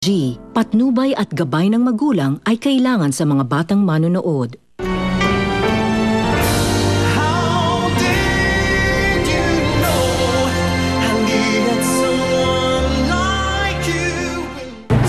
PSG, patnubay at gabay ng magulang ay kailangan sa mga batang manonood.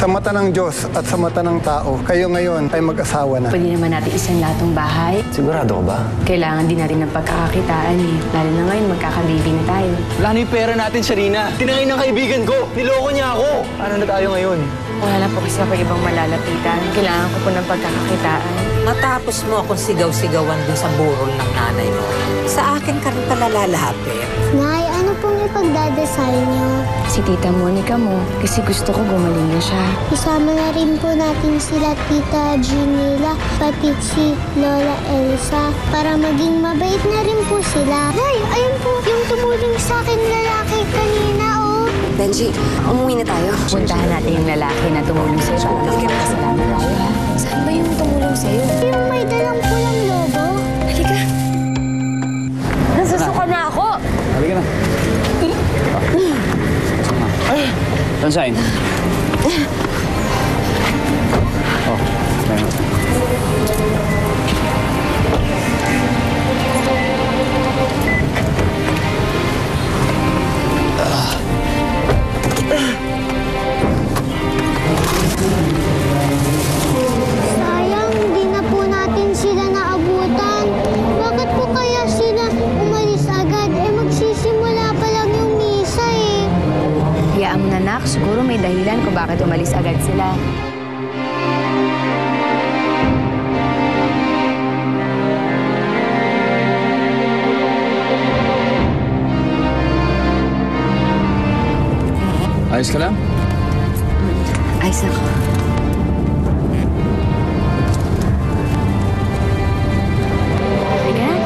Sa mata ng Diyos at sa mata ng tao, kayo ngayon ay mag-asawa na. Pwede naman natin isang latong bahay. Sigurado ka ba? Kailangan din na rin ng pagkakakitaan eh. Lalo na ngayon, magkakababy na tayo. Wala na yung pera natin, Sharina. Tinangay ng kaibigan ko. Niloko niya ako. Paano na tayo ngayon? Wala na po kasi ako ibang malalapitan. Kailangan ko po ng pagkakakitaan. Matapos mo akong sigaw-sigawan dun sa burol ng nanay mo, sa akin ka rin pala lalapit. Nay, ano pong ipagdadasal niyo? Si Tita Monica mo, kasi gusto ko gumaling na siya. Isama na rin po natin sila Tita Ginila, pati si Lola Elsa, para maging mabait na rin po sila. Nay, ayun po, yung tumulong sa akin lalaki kanina, oh. Benji, umuwi na tayo. Puntahan natin yung lalaki na tumulong sa'yo para magpapasalamat tayo, ha? Saan ba yung tumulong sa'yo? Yung may dalang pulang lobo. Halika. Nasusuka na ako! Halika na. Sunshine. Oh, tayo. Sayang, di na po natin sila naabutan. Bakit po kaya sila umalis agad? Magsisimula pa lang yung misa eh. Hayaan mo na, nak. Siguro may dahilan kung bakit umalis agad sila. Ayos ka lang? Ayos ako. Halika na.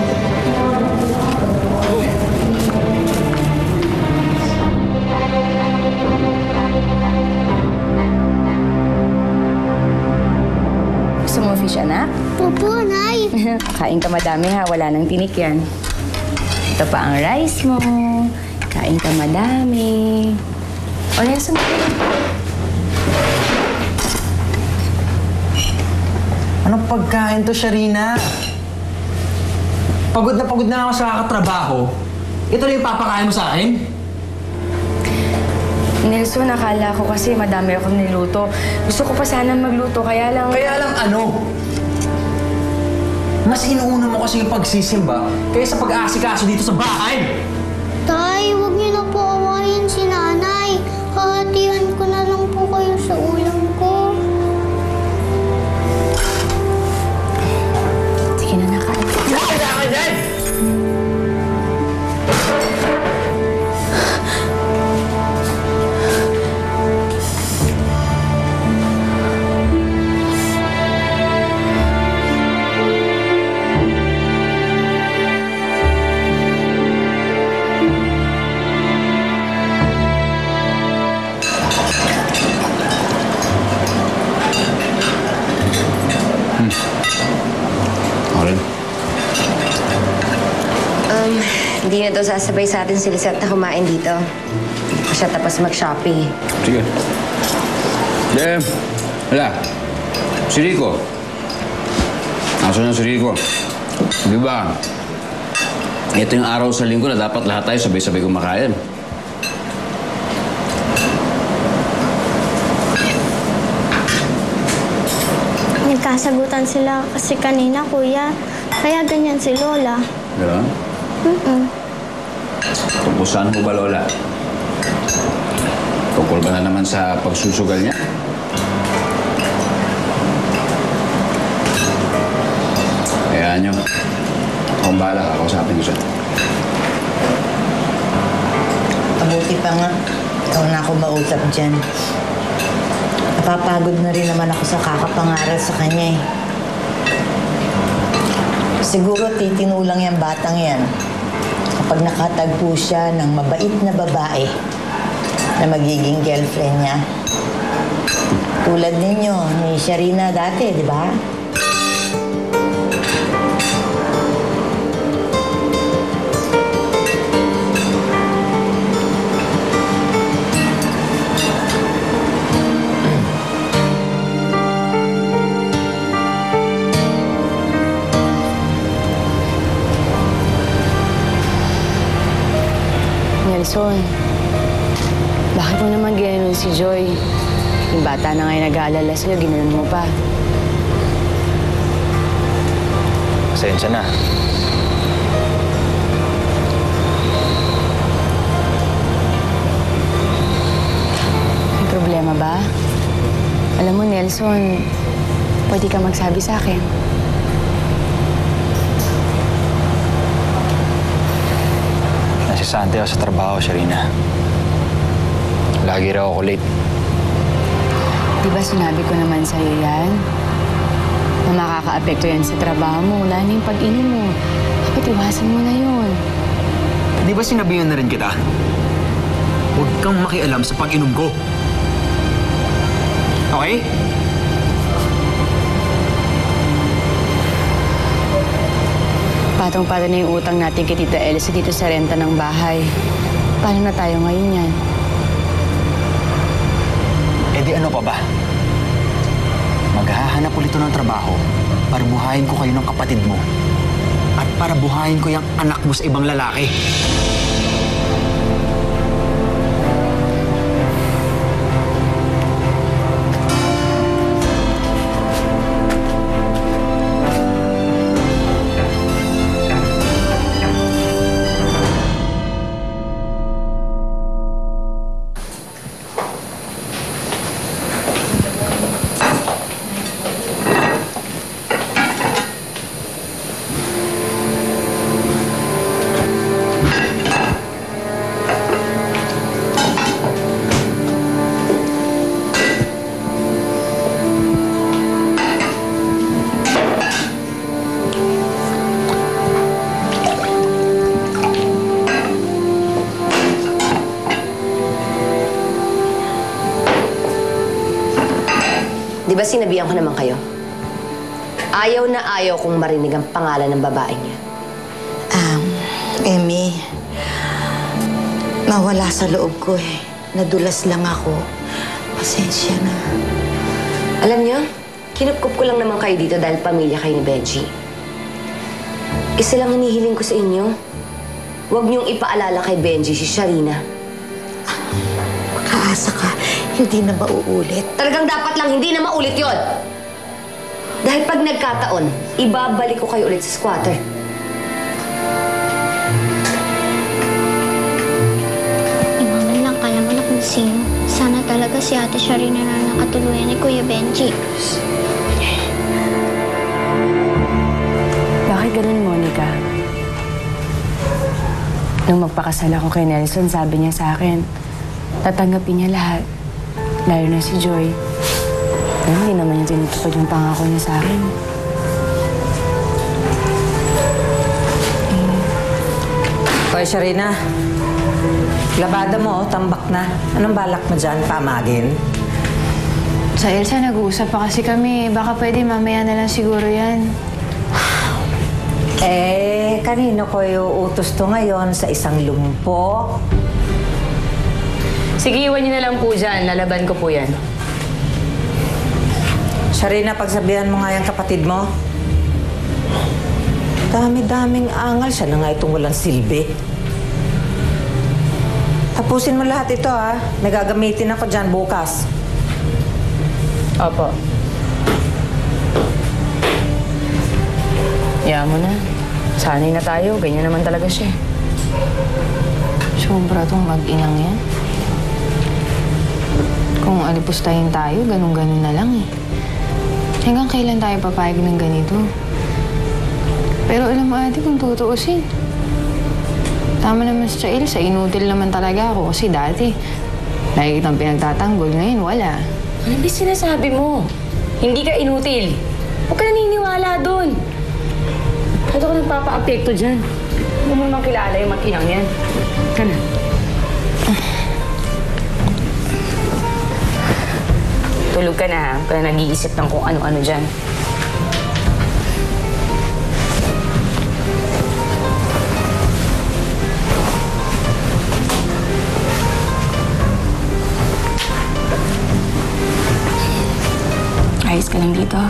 Gusto mo fish, anak? Opo, Nay. Kain ka madami, ha. Wala nang tinik yan. Ito pa ang rice mo. Kain ka madami. O, yan, sumunod. Anong pagkain to, Sharina? Pagod na ako sa kakatrabaho. Ito lang yung papakain mo sa akin? Nelson, akala ko kasi madami akong niluto. Gusto ko pa sana magluto, kaya lang... Kaya lang ano? Mas inuuna mo kasi yung pagsisimba kaysa pag-aasikaso dito sa bahay! Tay, huwag niyo na po awayin si Nanay. Hahatian ko na lang po kayo sa ulam ko. Sige na, nakain. Kailangan yan! Hindi na daw sasabay sa atin si Lisette na kumain dito. Hindi pa siya tapos mag-shopping. Sige. Wala. Si Rico. Nasaan na si Rico? Di ba? Ito yung araw sa linggo na dapat lahat tayo sabay-sabay kumakain. Nagkasagutan sila kasi kanina, Kuya. Kaya ganyan si Lola. Gano'n? Tungkol saan mo ba, Lola? Tungkol ba na naman sa pagsusugal niya? Hayaan niyo. Akong bahala, kakausapin ko siya. Mabuti pa nga. Ikaw na ako mausap dyan. Napapagod na rin naman ako sa kakapangaral sa kanya eh. Siguro titinulang yung batang yan kapag nakatagpo siya ng mabait na babae na magiging girlfriend niya. Tulad ninyo, ni Sharina dati, di ba? Nelson. Bakit mo naman ginanon si Joy? Yung bata na ngayon nag-aalala sa'yo, ginanon mo pa. Pasensya na. May problema ba? Alam mo, Nelson, pwede ka magsabi sa akin. Nasisante ako sa trabaho, Sharina. Lagi raw ako late. Di ba sinabi ko naman sa'yo yan? Na makaka-apekto yan sa trabaho mo, wala na yung pag-inom mo. Dapat iwasan mo na yun. Di ba sinabihan na rin kita? Huwag kang makialam sa pag-inom ko. Okay? Patong-patong na yung utang natin kay Tita Elsa dito sa renta ng bahay. Paano na tayo ngayon yan? Eh di ano pa ba? Maghahanap ulit ito ng trabaho para buhayin ko kayo ng kapatid mo. At para buhayin ko yung anak mo sa ibang lalaki. Di ba sinabihan ko naman kayo? Ayaw na ayaw kong marinig ang pangalan ng babaeng yan. Emmy, nawala sa loob ko eh. Nadulas lang ako. Pasensya na. Alam niyo, kinupkup ko lang naman kayo dito dahil pamilya kayo ni Benji. Isa lang hinihiling ko sa inyo. Huwag niyong ipaalala kay Benji si Sharina. Makaasa ka, hindi na mauulit. Talagang dapat lang hindi na maulit yon. Dahil pag nagkataon, ibabalik ko kayo ulit sa squatter. Iwanan lang kaya mo na kung sino. Sana talaga si Ate Sharina na nakatuluyan ni Kuya Benji. Bakit ganun, Monica? Nung magpakasal ako kay Nelson, sabi niya sa akin, tatanggapin niya lahat. Lalo na si Joy. Pero hindi naman niya tinutupad yung pangako niya sa akin. Hoy, Sharina. Labada mo, tambak na. Anong balak mo dyan, pamagin? Sa Elsa, nag-uusap pa kasi kami. Baka pwede mamaya na lang siguro yan. Eh, kanino ko utos to ngayon sa isang lumpo? Sige, iwan niyo na lang po dyan. Lalaban ko po yan. Sharina, pagsabihan mo nga yung kapatid mo. Dami-daming angal. Siya na nga itong walang silbi. Tapusin mo lahat ito, ha? May gagamitin ako dyan bukas. Opo. Hayaan mo na. Sanay na tayo. Ganyan naman talaga siya. Sobra tong mag-inang yan. Kung alipustahin tayo, ganun-ganun na lang eh. Hanggang kailan tayo papayag ng ganito? Pero alam mo, ate, kung tutuusin. Tama naman si Elsa, inutil naman talaga ako kasi dati, lagi kitang pinagtatanggol, ngayon wala. Ano ba sinasabi mo? Hindi ka inutil. Huwag ka naniniwala doon. Ba't ako nagpapa-apekto dyan? Hindi mo naman kilala yung mag-inang yan. Ka na. Tulog ka na, ha? Kaya nag-iisip ng kung ano-ano dyan. Ayos ka lang dito.